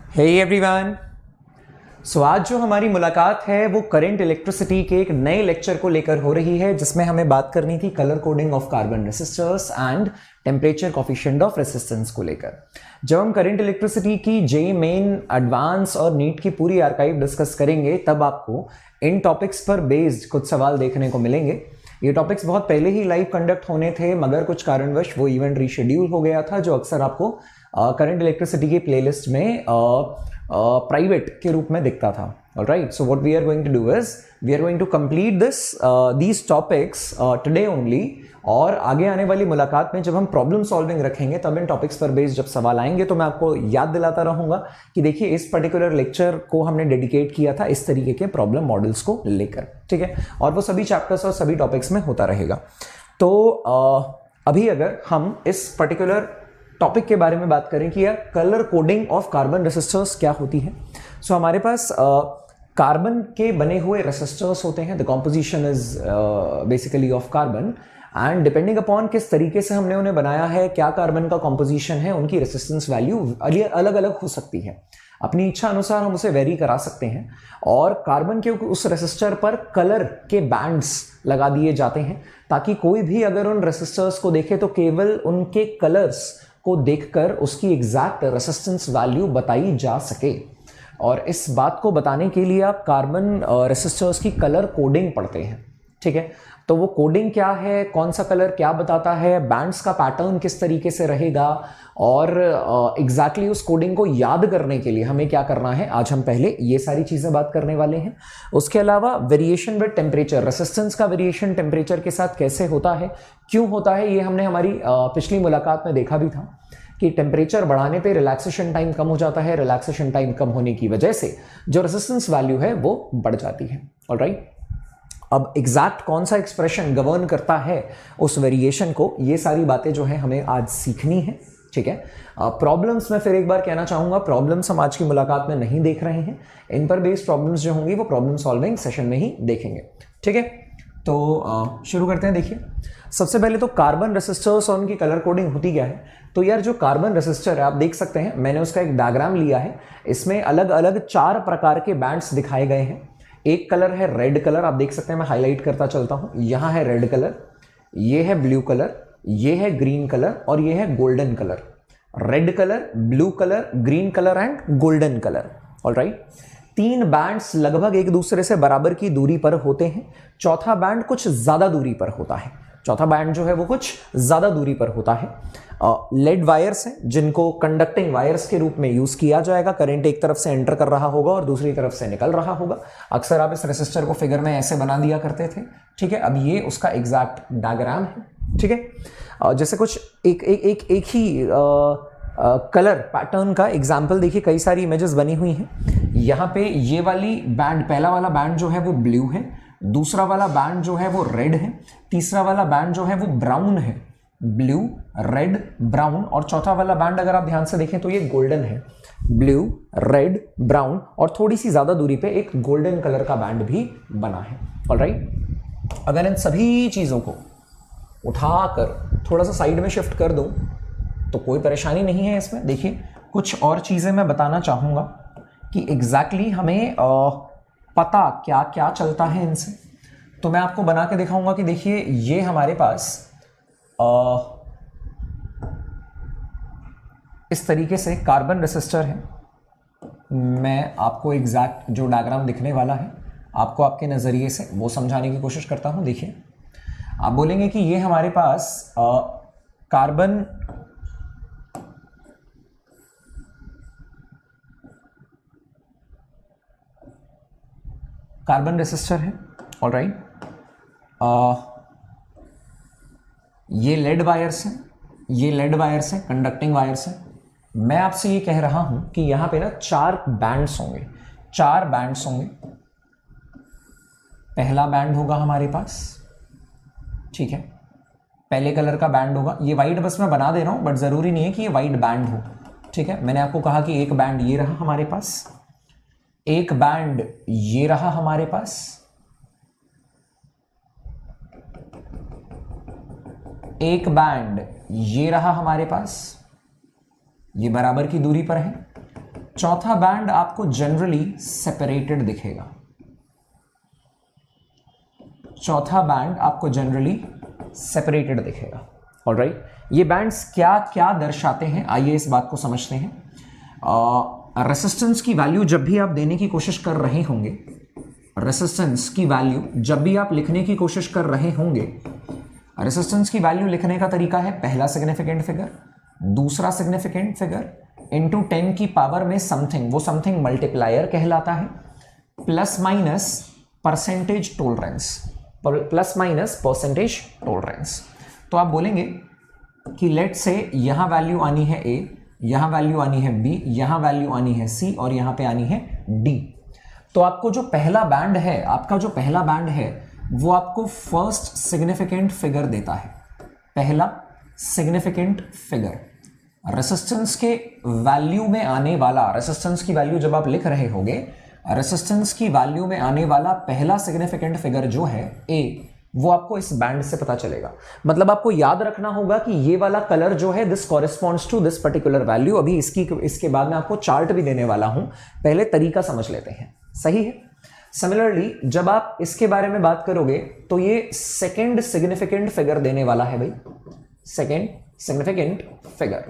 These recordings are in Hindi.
Hey everyone. सो आज जो हमारी मुलाकात है वो करंट इलेक्ट्रिसिटी के एक नए लेक्चर को लेकर हो रही है, जिसमें हमें बात करनी थी colour coding of carbon resistors and temperature coefficient of resistance को लेकर। जब हम करंट इलेक्ट्रिसिटी की जेईई मेन, एडवांस और नीट की पूरी आर्काइव डिस्कस करेंगे, तब आपको इन टॉपिक्स पर बेस्ड कुछ सवाल देखने को मिलेंगे। ये टॉपिक्स बहुत पहले ही लाइव कंडक्ट होने थे, मगर कुछ कारणवश वो इवेंट रीशेड्यूल हो गया था, जो अक्सर आपको करंट इलेक्ट्रिसिटी की प्लेलिस्ट में प्राइवेट के रूप में दिखता था। Alright, so what we are going to do is we are going to complete these topics today only. और आगे आने वाली मुलाकात में जब हम प्रॉब्लम सॉल्विंग रखेंगे, तब इन टॉपिक्स पर बेस्ड जब सवाल आएंगे तो मैं आपको याद दिलाता रहूंगा कि देखिए इस पर्टिकुलर लेक्चर को हमने डेडिकेट किया था इस तरीके के प्रॉब्लम मॉडल्स को लेकर, ठीक है। और वो सभी चैप्टर्स और सभी टॉपिक्स में होता रहेगा। तो अभी अगर हम इस पर्टिकुलर टॉपिक के बारे में बात करें कि यार colour coding of carbon resistors क्या होती है, सो हमारे पास कार्बन के बने हुए रेसिस्टर्स होते हैं। The composition is basically of carbon, and depending upon किस तरीके से हमने उन्हें बनाया है, क्या कार्बन का कॉम्पोजिशन है, उनकी रेसिस्टेंस वैल्यू अलग अलग हो सकती है। अपनी इच्छा अनुसार हम उसे वेरी करा सकते हैं, और कार्बन के उस रेसिस्टर पर कलर के बैंड्स लगा दिए जाते हैं, ताकि कोई भी अगर उन रेसिस्टर्स को देखे तो केवल उनके कलर्स को देखकर उसकी एग्जैक्ट रेसिस्टेंस वैल्यू बताई जा सके। और इस बात को बताने के लिए आप कार्बन रेसिस्टर्स की कलर कोडिंग पढ़ते हैं, ठीक है। तो वो कोडिंग क्या है, कौन सा कलर क्या बताता है, बैंड्स का पैटर्न किस तरीके से रहेगा, और एग्जैक्टली उस कोडिंग को याद करने के लिए हमें क्या करना है, आज हम पहले ये सारी चीज़ें बात करने वाले हैं। उसके अलावा वेरिएशन विद टेम्परेचर, रेसिस्टेंस का वेरिएशन टेम्परेचर के साथ कैसे होता है, क्यों होता है, ये हमने हमारी पिछली मुलाकात में देखा भी था कि टेम्परेचर बढ़ाने पे रिलैक्सेशन टाइम कम हो जाता है, रिलैक्सेशन टाइम कम होने की वजह से जो रेसिस्टेंस वैल्यू है वो बढ़ जाती है। ऑलराइट, अब एग्जैक्ट कौन सा एक्सप्रेशन गवर्न करता है उस वेरिएशन को, ये सारी बातें जो है हमें आज सीखनी है, ठीक है। प्रॉब्लम्स में फिर एक बार कहना चाहूँगा, प्रॉब्लम्स हम आज की मुलाकात में नहीं देख रहे हैं। इन पर बेस्ड प्रॉब्लम्स जो होंगी वो प्रॉब्लम सॉल्विंग सेशन में ही देखेंगे, ठीक है। तो शुरू करते हैं। देखिए, सबसे पहले तो कार्बन रेसिस्टर्स और उनकी कलर कोडिंग होती क्या है। तो यार जो कार्बन रेसिस्टर है, आप देख सकते हैं, मैंने उसका एक डायग्राम लिया है। इसमें अलग अलग 4 प्रकार के बैंड्स दिखाए गए हैं। एक कलर है रेड कलर, आप देख सकते हैं, मैं हाईलाइट करता चलता हूं। यहां है रेड कलर, ये है ब्लू कलर, ये है ग्रीन कलर, और ये है golden colour. Red colour, blue colour, green colour and golden colour. Alright, 3 bands लगभग एक दूसरे से बराबर की दूरी पर होते हैं। चौथा बैंड कुछ ज्यादा दूरी पर होता है। चौथा बैंड जो है वो कुछ ज्यादा दूरी पर होता है। लेड वायर्स हैं, जिनको कंडक्टिंग वायर्स के रूप में यूज किया जाएगा। करंट एक तरफ से एंटर कर रहा होगा और दूसरी तरफ से निकल रहा होगा। अक्सर आप इस रेसिस्टर को फिगर में ऐसे बना दिया करते थे, ठीक है। अब ये उसका एग्जैक्ट डायग्राम है, ठीक है। जैसे कुछ एक ही कलर पैटर्न का एग्जाम्पल देखिए, कई सारी इमेजेस बनी हुई हैं। यहाँ पे ये वाली बैंड, पहला वाला बैंड जो है वो ब्लू है, दूसरा वाला बैंड जो है वो रेड है, तीसरा वाला बैंड जो है वो ब्राउन है, ब्लू, रेड, ब्राउन, और चौथा वाला बैंड अगर आप ध्यान से देखें तो ये गोल्डन है। ब्लू, रेड, ब्राउन, और थोड़ी सी ज्यादा दूरी पे एक गोल्डन कलर का बैंड भी बना है। ऑलराइट, अगर इन सभी चीजों को उठाकर थोड़ा सा साइड में शिफ्ट कर दूं तो कोई परेशानी नहीं है इसमें। देखिए, कुछ और चीजें मैं बताना चाहूंगा कि एग्जैक्टली हमें पता क्या क्या चलता है इनसे। तो मैं आपको बना के दिखाऊंगा कि देखिए, ये हमारे पास इस तरीके से कार्बन रेसिस्टर है। मैं आपको एग्जैक्ट जो डायग्राम दिखने वाला है, आपको आपके नज़रिए से वो समझाने की कोशिश करता हूं। देखिए, आप बोलेंगे कि ये हमारे पास कार्बन रेसिस्टर है। ऑलराइट, ये लेड वायर्स हैं, ये लेड वायर्स हैं, कंडक्टिंग वायर्स हैं। मैं आपसे ये कह रहा हूं कि यहां पे ना 4 बैंड्स होंगे, 4 बैंड्स होंगे। पहला बैंड होगा हमारे पास, ठीक है, पहले कलर का बैंड होगा। ये वाइट बस मैं बना दे रहा हूं, बट जरूरी नहीं है कि ये वाइट बैंड हो, ठीक है। मैंने आपको कहा कि एक बैंड ये रहा हमारे पास, एक बैंड ये रहा हमारे पास, एक बैंड ये रहा हमारे पास, ये बराबर की दूरी पर है। चौथा बैंड आपको जनरली सेपरेटेड दिखेगा। चौथा बैंड आपको जनरली सेपरेटेड दिखेगा। ऑलराइट, ये बैंड्स क्या क्या दर्शाते हैं, आइए इस बात को समझते हैं। रेसिस्टेंस की वैल्यू जब भी आप देने की कोशिश कर रहे होंगे, रेसिस्टेंस की वैल्यू जब भी आप लिखने की कोशिश कर रहे होंगे, रेसिस्टेंस की वैल्यू लिखने का तरीका है पहला सिग्निफिकेंट फिगर, दूसरा सिग्निफिकेंट फिगर इंटू 10 की पावर में समथिंग, वो समथिंग मल्टीप्लायर कहलाता है, plus minus percentage tolerance, plus minus percentage tolerance. तो आप बोलेंगे कि लेट से यहां वैल्यू आनी है ए, यहां वैल्यू आनी है बी, यहां वैल्यू आनी है सी और यहां पे आनी है डी। तो आपको जो पहला बैंड है, आपका जो पहला बैंड है वो आपको फर्स्ट सिग्निफिकेंट फिगर देता है। पहला सिग्निफिकेंट फिगर रेसिस्टेंस के वैल्यू में आने वाला, रेसिस्टेंस की वैल्यू जब आप लिख रहे होगे, रेसिस्टेंस की वैल्यू में आने वाला पहला सिग्निफिकेंट फिगर जो है ए, वो आपको इस बैंड से पता चलेगा। मतलब आपको याद रखना होगा कि ये वाला कलर जो है this corresponds to this particular value. अभी इसके बाद मैं आपको चार्ट भी देने वाला हूं, पहले तरीका समझ लेते हैं। सही है। सिमिलरली जब आप इसके बारे में बात करोगे तो ये सेकेंड सिग्निफिकेंट फिगर देने वाला है भाई, second significant figure,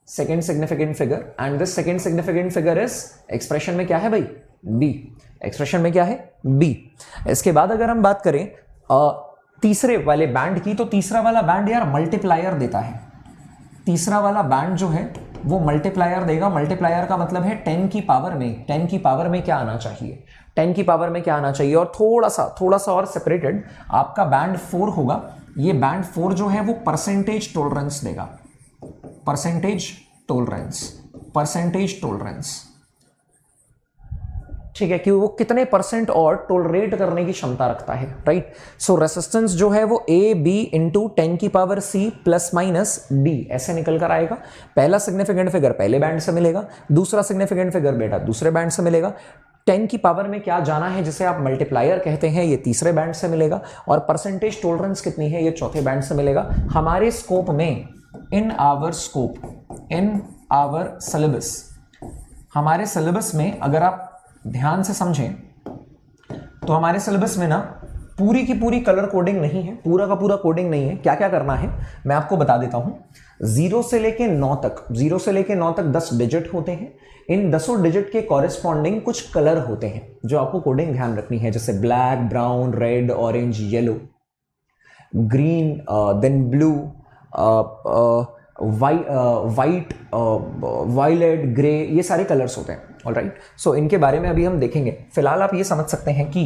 second significant figure, and this second significant figure is expression में क्या है भाई, बी। एक्सप्रेशन में क्या है, बी। इसके बाद अगर हम बात करें तीसरे वाले बैंड की, तो तीसरा वाला बैंड यार मल्टीप्लायर देता है। तीसरा वाला बैंड जो है वो मल्टीप्लायर देगा। मल्टीप्लायर का मतलब है 10 की पावर में, 10 की पावर में क्या आना चाहिए, 10 की पावर में क्या आना चाहिए। और थोड़ा सा और सेपरेटेड आपका बैंड 4 होगा। ये बैंड 4 जो है वो परसेंटेज टॉलरेंस देगा, परसेंटेज टॉलरेंस, परसेंटेज टॉलरेंस, ठीक है, कि वो कितने परसेंट और टॉलरेट करने की क्षमता रखता है, राइट। सो रेसिस्टेंस जो है वो ए बी इंटू 10 की power C plus minus D ऐसे निकल कर आएगा। पहला सिग्निफिकेंट फिगर पहले बैंड से मिलेगा, दूसरा सिग्निफिकेंट फिगर बेटा दूसरे बैंड से मिलेगा। 10 की पावर में क्या जाना है जिसे आप मल्टीप्लायर कहते हैं, ये तीसरे बैंड से मिलेगा। और परसेंटेज टॉलरेंस कितनी है, ये चौथे बैंड से मिलेगा। हमारे स्कोप में, in our scope, in our syllabus, हमारे सिलेबस में अगर आप ध्यान से समझें तो हमारे सिलेबस में ना पूरी की पूरी कलर कोडिंग नहीं है, पूरा का पूरा कोडिंग नहीं है। क्या क्या करना है मैं आपको बता देता हूं। 0 से लेके 9 तक, 0 से लेके 9 तक 10 डिजिट होते हैं। इन 10 डिजिट के कॉरेस्पॉन्डिंग कुछ कलर होते हैं जो आपको कोडिंग ध्यान रखनी है, जैसे black, brown, red, orange, yellow, green, then blue, white, violet, grey, ये सारे कलर्स होते हैं। ऑलराइट, सो इनके बारे में अभी हम देखेंगे। फिलहाल आप ये समझ सकते हैं कि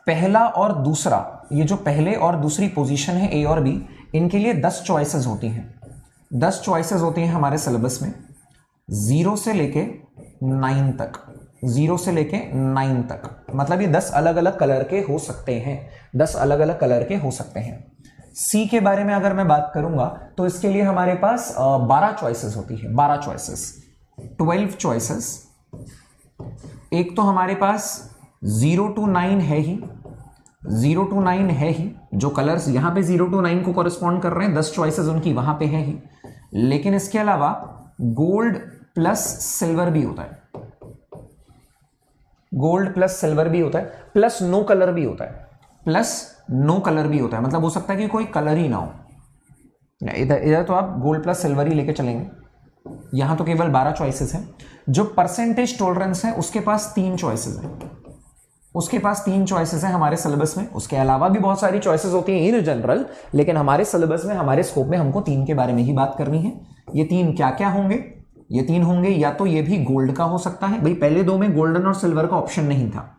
पहला और दूसरा, ये जो पहले और दूसरी पोजीशन है ए और बी, इनके लिए 10 चॉइसेस होती हैं। 10 चॉइसेस होती हैं हमारे सिलेबस में 0 से लेके 9 तक, 0 से लेके 9 तक। मतलब ये 10 अलग अलग कलर के हो सकते हैं, 10 अलग अलग कलर के हो सकते हैं। सी के बारे में अगर मैं बात करूंगा तो इसके लिए हमारे पास 12 चॉइसेस होती है, 12 चॉइसेस, 12 चॉइसेस। एक तो हमारे पास 0 to 9 है ही, 0 to 9 है ही, जो कलर्स यहां पे 0 to 9 को कॉरेस्पॉन्ड कर रहे हैं, 10 चॉइसेस उनकी वहां पे है ही। लेकिन इसके अलावा गोल्ड प्लस सिल्वर भी होता है, गोल्ड प्लस सिल्वर भी होता है, प्लस नो कलर भी होता है, प्लस नो कलर भी होता है। मतलब हो सकता है कि कोई कलर ही ना हो। इधर तो आप गोल्ड प्लस सिल्वर ही लेके चलेंगे, यहां तो केवल 12 चॉइसेस हैं। जो परसेंटेज टॉलरेंस है उसके पास 3 चॉइसेस हैं, उसके पास 3 चॉइसेस हैं हमारे सिलेबस में। उसके अलावा भी बहुत सारी चॉइसेस होती हैं इन जनरल, लेकिन हमारे सिलेबस में, हमारे स्कोप में हमको 3 के बारे में ही बात करनी है। ये 3 क्या क्या होंगे, ये 3 होंगे, या तो ये भी गोल्ड का हो सकता है भाई, पहले 2 में गोल्डन और सिल्वर का ऑप्शन नहीं था।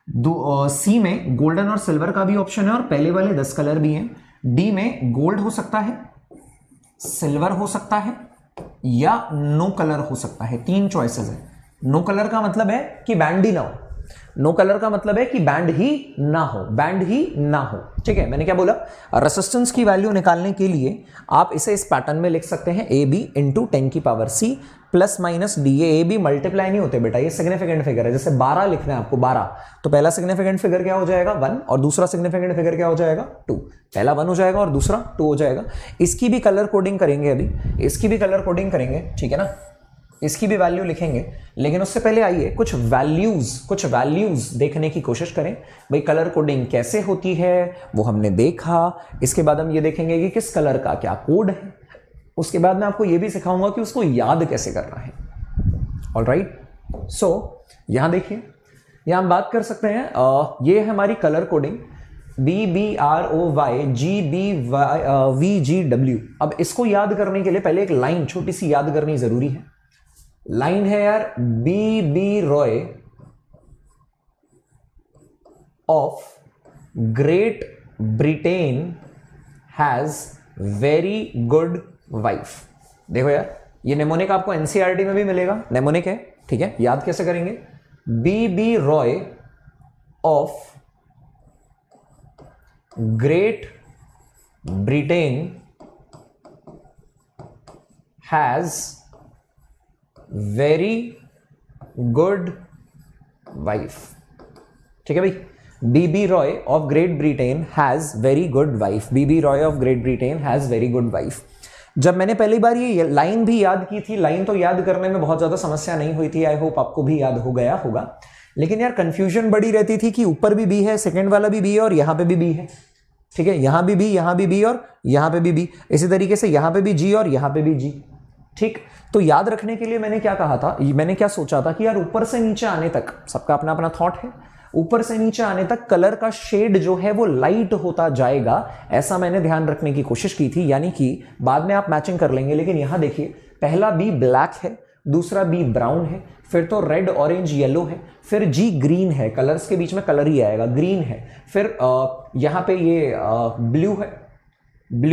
सी में गोल्डन और सिल्वर का भी ऑप्शन है और पहले वाले 10 कलर भी हैं। डी में गोल्ड हो सकता है, सिल्वर हो सकता है या नो कलर हो सकता है। 3 चॉइसेस है। नो कलर का मतलब है कि बैंड ही ना हो, नो कलर का मतलब है कि बैंड ही ना हो, बैंड ही ना हो। ठीक है, मैंने क्या बोला, रेसिस्टेंस की वैल्यू निकालने के लिए आप इसे इस पैटर्न में लिख सकते हैं, ए बी इंटू 10 की power C plus minus D. ये ए बी मल्टीप्लाई नहीं होते बेटा, ये सिग्निफिकेंट फिगर है। जैसे 12 लिखना है आपको, 12, तो पहला सिग्निफिकेंट फिगर क्या हो जाएगा 1 और दूसरा सिग्निफिकेंट फिगर क्या हो जाएगा 2। पहला 1 हो जाएगा और दूसरा 2 हो जाएगा। इसकी भी कलर कोडिंग करेंगे, अभी इसकी भी कलर कोडिंग करेंगे, ठीक है ना। इसकी भी वैल्यू लिखेंगे, लेकिन उससे पहले आइए कुछ वैल्यूज देखने की कोशिश करें। भाई कलर कोडिंग कैसे होती है वो हमने देखा, इसके बाद हम ये देखेंगे कि किस कलर का क्या कोड है, उसके बाद मैं आपको ये भी सिखाऊंगा कि उसको याद कैसे करना है। ऑलराइट, सो यहां देखिए, यहां हम बात कर सकते हैं, ये है हमारी कलर कोडिंग BBROY GBVGW। अब इसको याद करने के लिए पहले एक लाइन छोटी सी याद करनी जरूरी है। लाइन है यार, BB Roy of Great Britain has very good wife. देखो यार, ये नेमोनिक आपको एनसीईआरटी में भी मिलेगा, नेमोनिक है, ठीक है। याद कैसे करेंगे, BB Roy of Great Britain has very good wife. ठीक है भाई, BB Roy of Great Britain has very good wife. BB Roy of Great Britain has very good wife. जब मैंने पहली बार ये लाइन भी याद की थी, लाइन तो याद करने में बहुत ज्यादा समस्या नहीं हुई थी, आई होप आपको भी याद हो गया होगा। लेकिन यार कंफ्यूजन बड़ी रहती थी कि ऊपर भी बी है, सेकंड वाला भी बी है और यहां पे भी बी है, ठीक है। यहां भी बी, यहां भी बी और यहां पे भी बी, इसी तरीके से यहां पे भी जी और यहां पे भी जी, ठीक। तो याद रखने के लिए मैंने क्या कहा था, मैंने क्या सोचा था कि यार ऊपर से नीचे आने तक, सबका अपना अपना थॉट है, ऊपर से नीचे आने तक कलर का शेड जो है वो लाइट होता जाएगा, ऐसा मैंने ध्यान रखने की कोशिश की थी। यानी कि बाद में आप मैचिंग कर लेंगे, लेकिन यहां देखिए, पहला बी ब्लैक है, दूसरा बी ब्राउन है, फिर तो रेड ऑरेंज येलो है, फिर जी ग्रीन है, कलर्स के बीच में कलर ही आएगा, ग्रीन है, फिर यहां पे ये ब्लू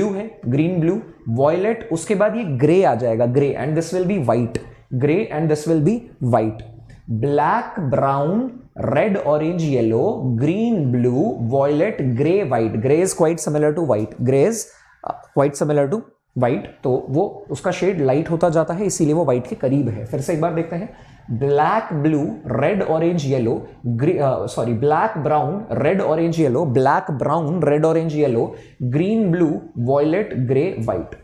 है, ग्रीन ब्लू, वॉयलेट, उसके बाद ये ग्रे आ जाएगा, grey and this will be white, grey and this will be white, black brown red orange yellow green blue violet grey white. Grey is quite similar to white, grey is quite similar to white, तो वो उसका शेड लाइट होता जाता है, इसीलिए वो व्हाइट के करीब है। फिर से एक बार देखते हैं, black blue red orange yellow, black brown red orange yellow, black brown red orange yellow, green blue violet grey white,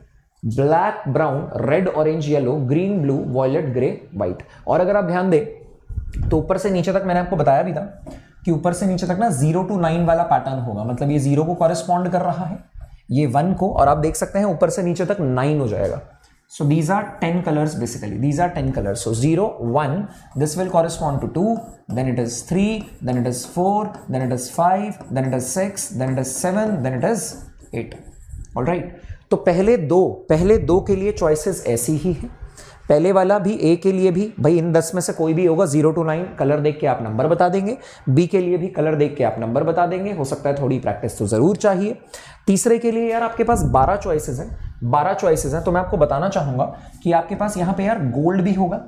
black brown red orange yellow green blue violet grey white. और अगर आप ध्यान दें तो ऊपर से नीचे तक मैंने आपको बताया भी था कि ऊपर से नीचे तक ना 0 to 9 वाला पैटर्न होगा, मतलब ये 0 को कॉरेस्पॉन्ड कर रहा है, ये 1 को, और आप देख सकते हैं ऊपर से नीचे तक 9 हो जाएगा। So these are 10 colors basically. These are 10 colors. So 0, 1, this will correspond to 2, then it is 3, then it is 4, then it is 5, then it is 6, then it is 7, then it is 8. All right. तो पहले दो के लिए चॉइसेस ऐसी ही हैं। पहले वाला भी, ए के लिए भी, भाई इन 10 में से कोई भी होगा, 0 to 9 कलर देख के आप नंबर बता देंगे। बी के लिए भी कलर देख के आप नंबर बता देंगे, हो सकता है थोड़ी प्रैक्टिस तो जरूर चाहिए। तीसरे के लिए यार आपके पास 12 चॉइसेस हैं, 12 चॉइसेस हैं, तो मैं आपको बताना चाहूंगा कि आपके पास यहां पे यार गोल्ड भी होगा,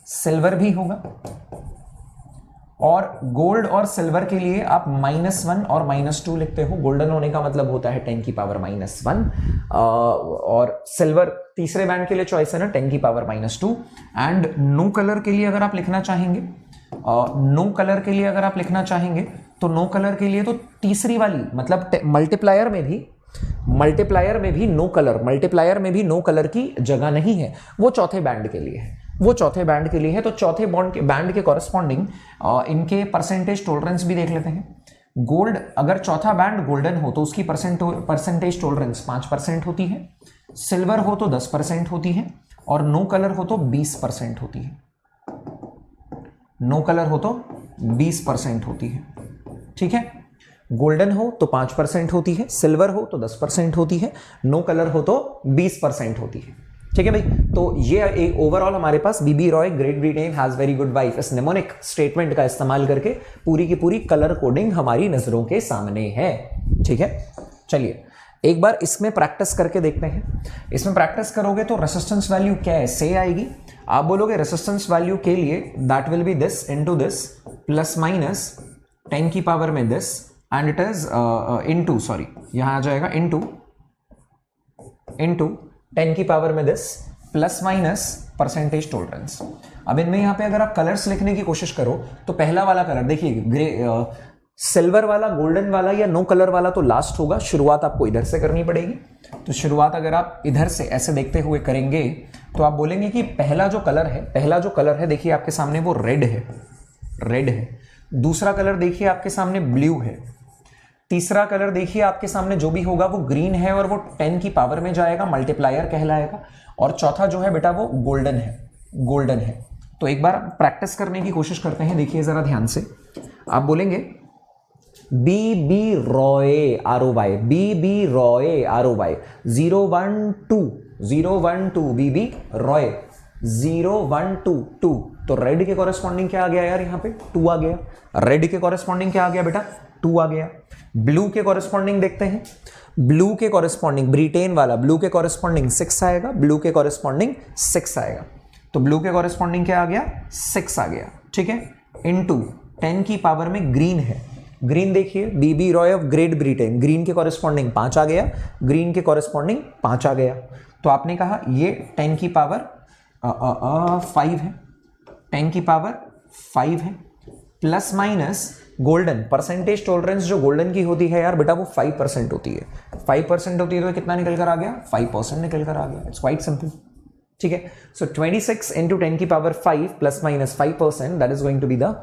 सिल्वर भी होगा, और गोल्ड और सिल्वर के लिए आप -1 और -2 लिखते हो। गोल्डन होने का मतलब होता है 10 की पावर -1, और सिल्वर तीसरे बैंड के लिए चॉइस है ना, 10 की पावर -2। एंड नो कलर के लिए अगर आप लिखना चाहेंगे, नो कलर के लिए अगर आप लिखना चाहेंगे तो नो कलर के लिए तो तीसरी वाली, मतलब मल्टीप्लायर में भी नो कलर, मल्टीप्लायर में भी नो कलर की जगह नहीं है, वो चौथे बैंड के लिए है, वो चौथे बैंड के लिए है। तो चौथे बैंड के कॉरेस्पॉन्डिंग इनके परसेंटेज टॉलरेंस भी देख लेते हैं। गोल्ड, अगर चौथा बैंड गोल्डन हो तो उसकी परसेंटेज टॉलरेंस 5% होती है, सिल्वर हो तो 10% होती है, और नो कलर हो तो 20% होती है। नो कलर हो तो 20% होती है, ठीक है। गोल्डन हो तो 5% होती है, सिल्वर हो तो 10% होती है, नो कलर हो तो 20% होती है, ठीक है भाई। तो ये एक ओवरऑल हमारे पास BB Roy Great Britain has very good wife, इस नेमोनिक स्टेटमेंट का इस्तेमाल करके पूरी की पूरी कलर कोडिंग हमारी नजरों के सामने है, ठीक है। चलिए एक बार इसमें प्रैक्टिस करके देखते हैं। इसमें प्रैक्टिस करोगे तो रेसिस्टेंस वैल्यू कैसे आएगी, आप बोलोगे रेसिस्टेंस वैल्यू के लिए that will be this into this plus minus 10 की पावर में this and it is into, sorry यहां आ जाएगा इनटू 10 की पावर में this plus minus percentage tolerance. अब इनमें यहां पे अगर आप कलर्स लिखने की कोशिश करो तो पहला वाला कलर देखिए, ग्रे, सिल्वर वाला, गोल्डन वाला या नो कलर वाला तो लास्ट होगा। शुरुआत आपको इधर से करनी पड़ेगी, तो शुरुआत अगर आप इधर से ऐसे देखते हुए करेंगे तो आप बोलेंगे कि पहला जो कलर है देखिए आपके सामने वो रेड है। दूसरा कलर देखिए आपके सामने ब्लू है। तीसरा कलर देखिए आपके सामने जो भी होगा वो ग्रीन है और वो 10 की पावर में जाएगा, मल्टीप्लायर कहलाएगा। और चौथा जो है बेटा वो गोल्डन है। तो एक बार प्रैक्टिस करने की कोशिश करते हैं, देखिए जरा ध्यान से। आप बोलेंगे B Roy ROY, B Roy ROY 012 B Roy 0122। तो रेड के कॉरेस्पॉन्डिंग क्या आ गया यार, यहाँ पे 2 आ गया। रेड के कॉरेस्पॉन्डिंग क्या आ गया बेटा, 2 आ गया। ब्लू के कॉरेस्पॉन्डिंग देखते हैं, ब्लू के कॉरेस्पॉन्डिंग ब्रिटेन वाला, ब्लू के कॉरेस्पॉन्डिंग 6 आएगा, ब्लू के कॉरेस्पॉन्डिंग 6 आएगा। तो ब्लू के कॉरेस्पॉन्डिंग क्या आ गया, 6 आ गया, ठीक है। इनटू 10 की पावर में ग्रीन है, ग्रीन देखिए B Roy of Great Britain, green के कॉरेस्पॉन्डिंग 5 आ गया, ग्रीन के कॉरेस्पॉन्डिंग 5 आ गया। तो आपने कहा ये 10 की पावर 5 है, 10 की पावर 5 है, plus minus golden percentage tolerance जो गोल्डन की होती है यार बेटा वो 5% होती है। 5% होती है तो कितना निकल कर आ गया, 5% निकल कर आ गया। इट्स क्वाइट सिंपल, ठीक है। सो 26 इंटू 10 की power 5 plus minus 5%, that is going to be the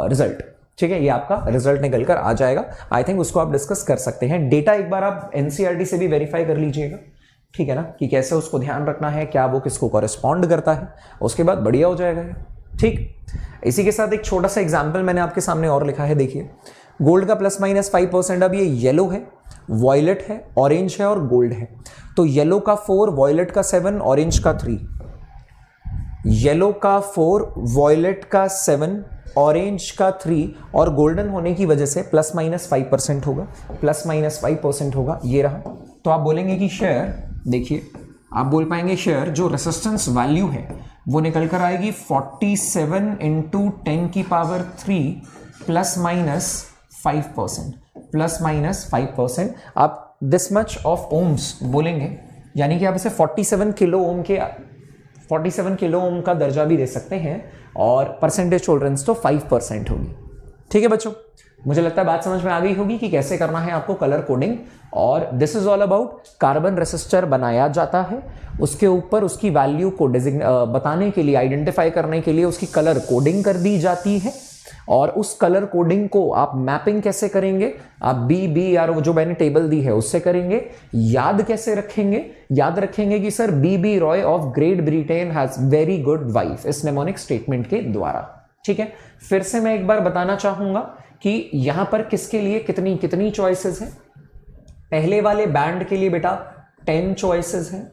result, ठीक है। ये आपका रिजल्ट निकल कर आ जाएगा। आई थिंक उसको आप डिस्कस कर सकते हैं। डेटा एक बार आप एनसीईआरटी से भी वेरीफाई कर लीजिएगा, ठीक है ना, कि कैसे उसको ध्यान रखना है, क्या वो किसको कॉरेस्पॉन्ड करता है, उसके बाद बढ़िया हो जाएगा, ठीक। इसी के साथ एक छोटा सा एग्जाम्पल मैंने आपके सामने और लिखा है, देखिए गोल्ड का प्लस माइनस 5%। अब ये येलो है, वॉयलेट है, ऑरेंज है और गोल्ड है। तो येलो का 4, वॉयलेट का 7, ऑरेंज का 3। येलो का 4, वॉयलेट का 7, ऑरेंज का 3 और गोल्डन होने की वजह से प्लस माइनस 5% होगा, प्लस माइनस 5% होगा, ये रहा। तो आप बोलेंगे कि शेयर, देखिए आप बोल पाएंगे शेयर जो रेसिस्टेंस वैल्यू है वो निकल कर आएगी 47 इंटू 10 की power 3 plus minus 5%, plus minus 5%। आप दिस मच ऑफ ओम्स बोलेंगे, यानी कि आप इसे 47 किलो ओम का दर्जा भी दे सकते हैं और परसेंटेज टॉलरेंस तो 5% होगी, ठीक है बच्चों। मुझे लगता है बात समझ में आ गई होगी कि कैसे करना है आपको कलर कोडिंग। और this is all about carbon resistor बनाया जाता है, उसके ऊपर उसकी वैल्यू को बताने के लिए, आइडेंटिफाई करने के लिए उसकी कलर कोडिंग कर दी जाती है। और उस कलर कोडिंग को आप मैपिंग कैसे करेंगे, आप बी आर जो मैंने टेबल दी है उससे करेंगे। याद कैसे रखेंगे, याद रखेंगे कि sir B Roy of Great Britain has very good wife, इस नेमोनिक स्टेटमेंट के द्वारा, ठीक है। फिर से मैं एक बार बताना चाहूंगा कि यहां पर किसके लिए कितनी कितनी चॉइसेस हैं। पहले वाले बैंड के लिए बेटा 10 चॉइसेस हैं,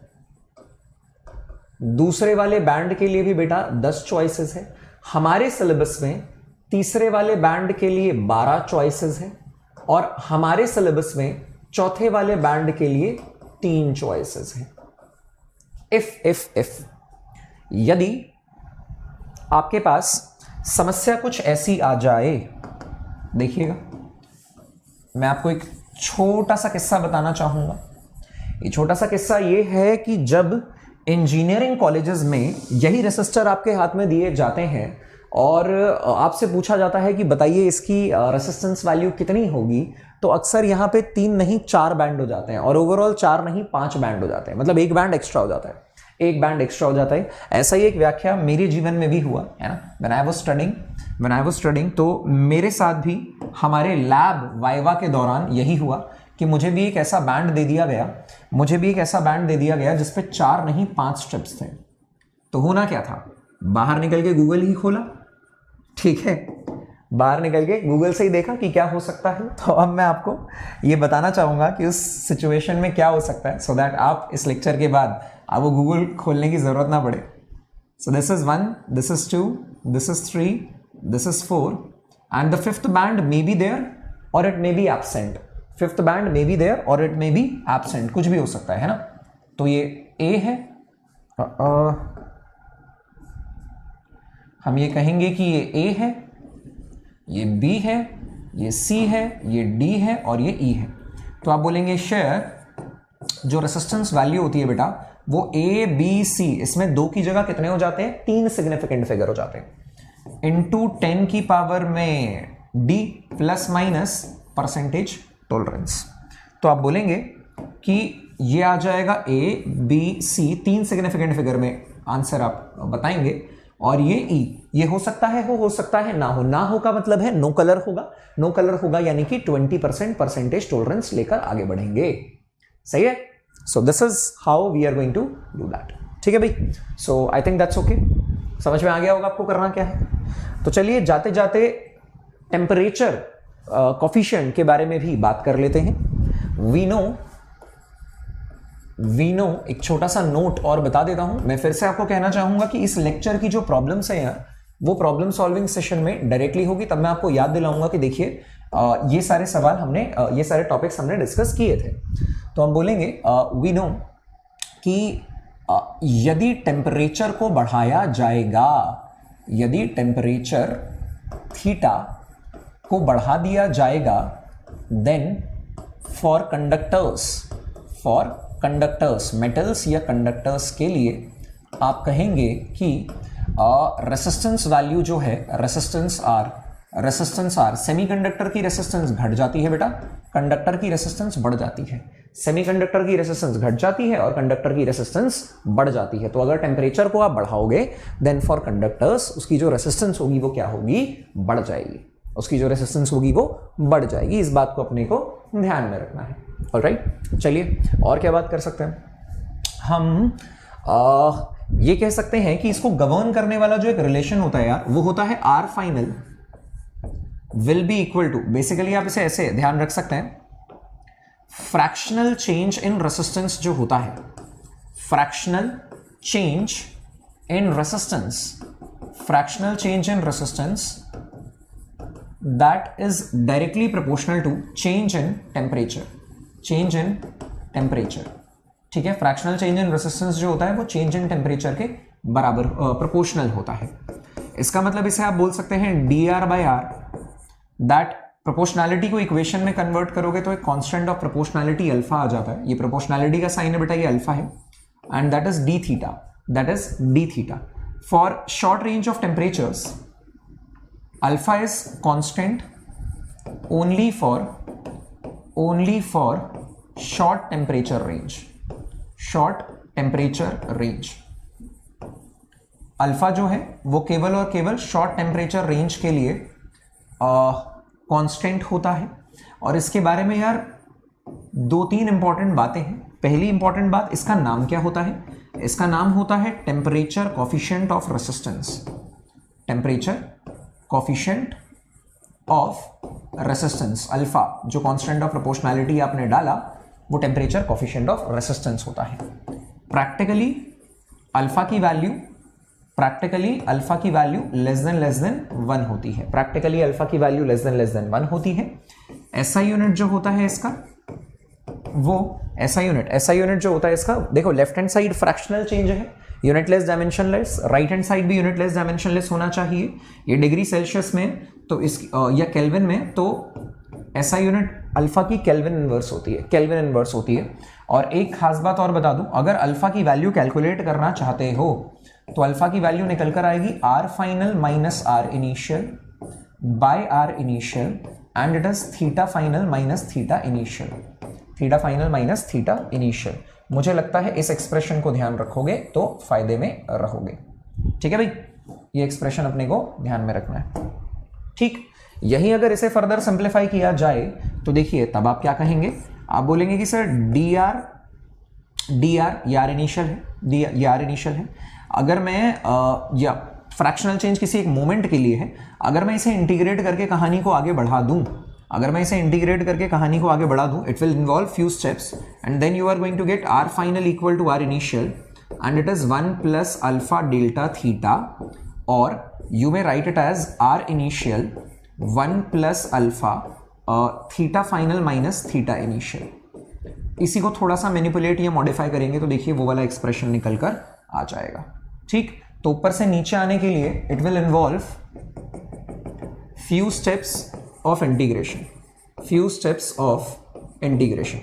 दूसरे वाले बैंड के लिए भी बेटा 10 चॉइसेस है। हमारे सिलेबस में तीसरे वाले बैंड के लिए 12 चॉइसेस हैं और हमारे सिलेबस में चौथे वाले बैंड के लिए 3 चॉइसेस हैं। इफ यदि आपके पास समस्या कुछ ऐसी आ जाए, देखिएगा मैं आपको एक छोटा सा किस्सा बताना चाहूंगा। ये छोटा सा किस्सा ये है कि जब इंजीनियरिंग कॉलेजेस में यही रेसिस्टर आपके हाथ में दिए जाते हैं और आपसे पूछा जाता है कि बताइए इसकी रेसिस्टेंस वैल्यू कितनी होगी, तो अक्सर यहाँ पे 3 नहीं 4 बैंड हो जाते हैं और ओवरऑल 4 नहीं 5 बैंड हो जाते हैं, मतलब एक बैंड एक्स्ट्रा हो जाता है, एक बैंड एक्स्ट्रा हो जाता है। ऐसा ही एक व्याख्या मेरे जीवन में भी हुआ है ना, व्हेन आई वाज स्टडिंग तो मेरे साथ भी हमारे लैब वाइवा के दौरान यही हुआ कि मुझे भी एक ऐसा बैंड दे दिया गया जिस पे 4 नहीं 5 स्टेप्स थे। तो होना क्या था, बाहर निकल के गूगल ही खोला, ठीक है, बाहर निकल के गूगल से ही देखा कि क्या हो सकता है। तो अब मैं आपको ये बताना चाहूंगा कि उस सिचुएशन में क्या हो सकता है, सो दैट आप इस लेक्चर के बाद आपको गूगल खोलने की जरूरत ना पड़े। So this is 1, this is 2, this is 3, this is 4 and the 5th band may be there or it may be absent. 5th band may be there or it may be absent, कुछ भी हो सकता है ना। तो ये ए है, हम ये कहेंगे कि ये ए है, ये बी है, ये सी है, ये डी है और ये ई है। तो आप बोलेंगे शेयर जो रेसिस्टेंस वैल्यू होती है बेटा वो ए बी सी, इसमें 2 की जगह कितने हो जाते हैं, 3 सिग्निफिकेंट फिगर हो जाते हैं, इंटू 10 की पावर में D plus minus percentage tolerance. तो आप बोलेंगे कि ये आ जाएगा A B C, 3 significant figure में आंसर आप बताएंगे, और ये E, ये हो सकता है हो सकता है ना हो। ना हो का मतलब है नो कलर होगा, नो कलर होगा यानी कि 20% परसेंटेज टॉलरेंस लेकर आगे बढ़ेंगे। सही है। So this is how we are going to do that. ठीक है भाई। So I think that's okay, समझ में आ गया होगा आपको करना क्या है। तो चलिए जाते जाते टेम्परेचर कोफिशिएंट के बारे में भी बात कर लेते हैं। वी नो एक छोटा सा नोट और बता देता हूं। मैं फिर से आपको कहना चाहूंगा कि इस लेक्चर की जो प्रॉब्लम्स है यार, वो प्रॉब्लम सॉल्विंग सेशन में डायरेक्टली होगी। तब मैं आपको याद दिलाऊंगा कि देखिए ये सारे सवाल हमने ये सारे टॉपिक्स हमने डिस्कस किए थे। तो हम बोलेंगे वी नो कि यदि टेम्परेचर को बढ़ाया जाएगा, यदि टेम्परेचर थीटा को बढ़ा दिया जाएगा, देन फॉर कंडक्टर्स मेटल्स या कंडक्टर्स के लिए आप कहेंगे कि रेसिस्टेंस वैल्यू जो है, रेसिस्टेंस आर, सेमीकंडक्टर की रेसिस्टेंस घट जाती है बेटा, कंडक्टर की रेसिस्टेंस बढ़ जाती है। सेमीकंडक्टर की रेसिस्टेंस घट जाती है और कंडक्टर की रेसिस्टेंस बढ़ जाती है। तो अगर टेम्परेचर को आप बढ़ाओगे देन फॉर कंडक्टर्स उसकी जो रेसिस्टेंस होगी वो क्या होगी, बढ़ जाएगी। उसकी जो रेसिस्टेंस होगी वो बढ़ जाएगी। इस बात को अपने को ध्यान में रखना है। ऑलराइट, चलिए और क्या बात कर सकते हैं हम। ये कह सकते हैं कि इसको गवर्न करने वाला जो एक रिलेशन होता है यार, वो होता है R final will be equal to, basically आप इसे ऐसे ध्यान रख सकते हैं, फ्रैक्शनल चेंज इन रेसिस्टेंस जो होता है, fractional change in resistance that is directly proportional to change in temperature, ठीक है। फ्रैक्शनल चेंज इन रेसिस्टेंस जो होता है वो चेंज इन टेम्परेचर के बराबर प्रोपोर्शनल होता है। इसका मतलब इसे आप बोल सकते हैं dr/r, दैट प्रोपोर्शनैलिटी को इक्वेशन में कन्वर्ट करोगे तो एक कांस्टेंट ऑफ प्रोपोर्शनैलिटी अल्फा आ जाता है। ये प्रोपोर्शनैलिटी का साइन है बेटा, ये अल्फा है, and that is d theta. For short range of temperatures alpha is constant only for short temperature range। Alpha जो है वो केवल और केवल शॉर्ट टेम्परेचर रेंज के लिए कांस्टेंट होता है। और इसके बारे में यार 2-3 इंपॉर्टेंट बातें हैं। पहली इंपॉर्टेंट बात, इसका नाम क्या होता है? इसका नाम होता है temperature coefficient of resistance. Temperature coefficient of resistance, alpha जो कांस्टेंट ऑफ प्रोपोर्शनैलिटी आपने डाला वो टेम्परेचर कोफिशिएंट ऑफ रेसिस्टेंस होता है। प्रैक्टिकली अल्फा की वैल्यू लेस देन 1 होती है। प्रैक्टिकली अल्फा की वैल्यू लेस देन 1 होती है। एसआई यूनिट जो होता है इसका, वो एसआई यूनिट जो होता है इसका, देखो left hand side fractional change है, unitless dimensionless, right hand side भी यूनिटलेस डायमेंशनलेस होना चाहिए। ये डिग्री सेल्सियस में तो इस या केल्विन में, तो एसआई यूनिट अल्फा की केल्विन इनवर्स होती है। और एक खास बात और बता दूं, अगर अल्फा की वैल्यू कैलकुलेट करना चाहते हो तो अल्फा की वैल्यू निकल कर आएगी R final minus R initial by R initial, and it is theta final minus theta initial. मुझे लगता है इस एक्सप्रेशन को ध्यान रखोगे तो फायदे में रहोगे। ठीक है भाई, ये एक्सप्रेशन अपने को ध्यान में रखना है। ठीक, यही अगर इसे फर्दर सिंप्लीफाई किया जाए तो देखिए तब आप क्या कहेंगे, आप बोलेंगे कि सर डी आर इनिशियल है। अगर मैं या फ्रैक्शनल चेंज किसी एक मोमेंट के लिए है, अगर मैं इसे इंटीग्रेट करके कहानी को आगे बढ़ा दूं, it will involve few steps, and then you are going to get R final equal to R initial, and it is 1 plus alpha delta theta, or you may write it as R initial 1 plus alpha theta final minus theta initial. इसी को थोड़ा सा मैनिपुलेट या मॉडिफाई करेंगे तो देखिए वो वाला एक्सप्रेशन निकल कर आ जाएगा। ठीक, तो ऊपर से नीचे आने के लिए it will involve few steps of integration.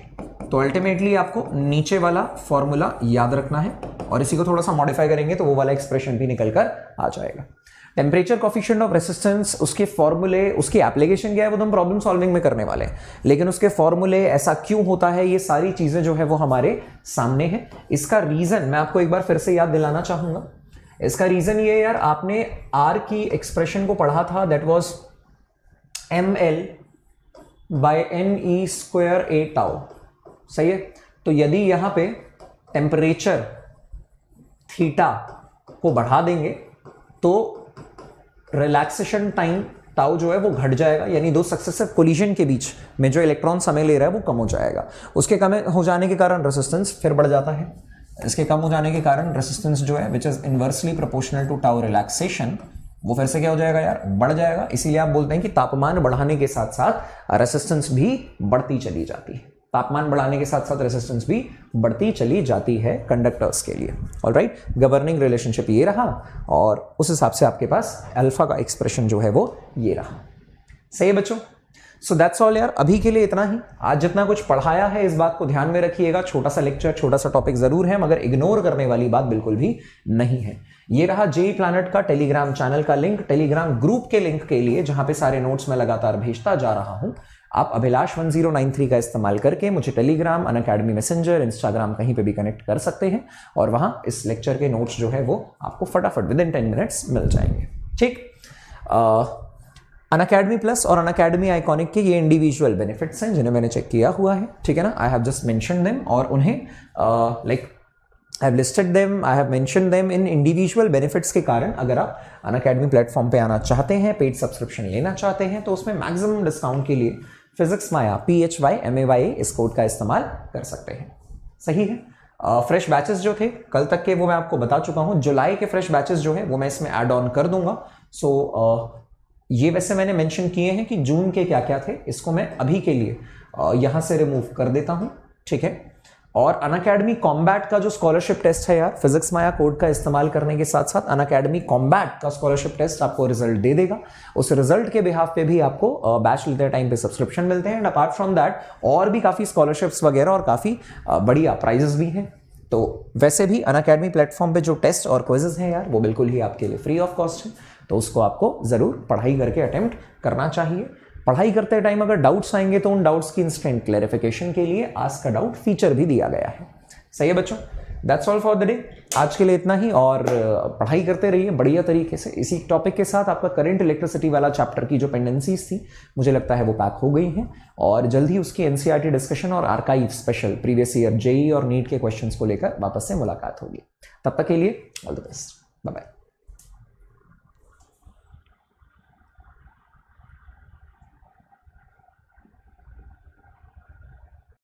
तो अल्टीमेटली आपको नीचे वाला फॉर्मूला याद रखना है और इसी को थोड़ा सा मॉडिफाई करेंगे तो वो वाला एक्सप्रेशन भी निकल कर आ जाएगा। टेम्परेचर कॉफिशिएंट ऑफ रेसिस्टेंस, उसके फॉर्मूले, उसकी एप्लीकेशन क्या है वो तो हम प्रॉब्लम सॉल्विंग में करने वाले हैं, लेकिन उसके फॉर्मूले, ऐसा क्यों होता है, ये सारी चीजें जो है वो हमारे सामने है। इसका रीजन मैं आपको एक बार फिर से याद दिलाना चाहूंगा। इसका रीजन ये यार, आपने आर की एक्सप्रेशन को पढ़ा था, that was ml by NE square A tau, सही है। तो यदि यहां पे टेम्परेचर थीटा को बढ़ा देंगे तो रिलैक्सेशन टाइम टाउ जो है वो घट जाएगा, यानी दो सक्सेसिव कोलिजन के बीच में जो इलेक्ट्रॉन समय ले रहा है वो कम हो जाएगा। उसके कम हो जाने के कारण रेसिस्टेंस फिर बढ़ जाता है। इसके कम हो जाने के कारण रेसिस्टेंस जो है which is inversely proportional to tau relaxation, वो फिर से क्या हो जाएगा यार, बढ़ जाएगा। इसीलिए आप बोलते हैं कि तापमान बढ़ाने के साथ साथ रेसिस्टेंस भी बढ़ती चली जाती है। तापमान बढ़ाने के साथ साथ रेसिस्टेंस भी बढ़ती चली जाती है कंडक्टर्स के लिए। ऑलराइट, गवर्निंग रिलेशनशिप ये रहा और उस हिसाब से आपके पास अल्फा का एक्सप्रेशन जो है वो ये रहा। सही है बच्चों? सो दैट्स ऑल यार, अभी के लिए इतना ही। आज जितना कुछ पढ़ाया है इस बात को ध्यान में रखिएगा। छोटा सा लेक्चर, छोटा सा टॉपिक जरूर है, मगर इग्नोर करने वाली बात बिल्कुल भी नहीं है। ये रहा जेई प्लैनेट का टेलीग्राम चैनल का लिंक, टेलीग्राम ग्रुप के लिंक के लिए, जहां पे सारे नोट्स मैं लगातार भेजता जा रहा हूं। आप अभिलाष 1093 का इस्तेमाल करके मुझे टेलीग्राम, अनअकैडमी मैसेंजर, इंस्टाग्राम कहीं पे भी कनेक्ट कर सकते हैं और वहां इस लेक्चर के नोट्स जो है वो आपको फटाफट विदिन 10 मिनट्स मिल जाएंगे। ठीक, अनअकैडमी प्लस और अनअकैडमी आइकॉनिक के ये इंडिविजुअल बेनिफिट्स हैं जिन्हें मैंने चेक किया हुआ है, ठीक है ना। I have just mention them और उन्हें like I have listed them, I have mention them in individual benefits के कारण अगर आप अनअकैडमी प्लेटफॉर्म पे आना चाहते हैं, पेड सब्सक्रिप्शन लेना चाहते हैं, तो उसमें मैक्सिमम डिस्काउंट के लिए फिजिक्स माया PHYMAYA इस कोड का इस्तेमाल कर सकते हैं। सही है। फ्रेश बैचेस जो थे कल तक के वो मैं आपको बता चुका हूं। जुलाई के फ्रेश बैचेस जो है वो मैं इसमें ऐड ऑन कर दूंगा। सो ये वैसे मैंने मेंशन किए हैं कि जून के क्या क्या थे, इसको मैं अभी के लिए यहां से रिमूव कर देता हूं, ठीक है। और अनअकैडमी कॉम्बैट का जो स्कॉलरशिप टेस्ट है यार, फिजिक्स माया कोड का इस्तेमाल करने के साथ साथ अनअकैडमी कॉम्बैट का स्कॉलरशिप टेस्ट आपको रिजल्ट दे देगा। उस रिजल्ट के बिहाफ पे भी आपको बैच लेते टाइम पे सब्सक्रिप्शन मिलते हैं। एंड अपार्ट फ्रॉम दैट और भी काफी स्कॉलरशिप्स वगैरह और काफी बढ़िया प्राइजेस भी हैं। तो वैसे भी अनअकैडमी प्लेटफॉर्म पे जो टेस्ट और क्विजेस हैं यार वो बिल्कुल ही आपके लिए फ्री ऑफ कॉस्ट है, तो उसको आपको जरूर पढ़ाई करके अटेम्प्ट करना चाहिए। पढ़ाई करते टाइम अगर डाउट्स आएंगे तो उन डाउट्स की इंस्टेंट क्लैरिफिकेशन के लिए आस्क अ डाउट फीचर भी दिया गया है। सही है बच्चों? That's all for the day. आज के लिए इतना ही और पढ़ाई करते रहिए बढ़िया तरीके से। इसी टॉपिक के साथ आपका करंट इलेक्ट्रिसिटी वाला चैप्टर की जो पेंडेंसीज थी मुझे लगता है वो पैक हो गई हैं और जल्द ही उसकी एनसीईआरटी डिस्कशन और archive special previous year JEE और नीट के क्वेश्चंस को लेकर वापस से मुलाकात होगी। तब तक के लिए all the best, bye bye.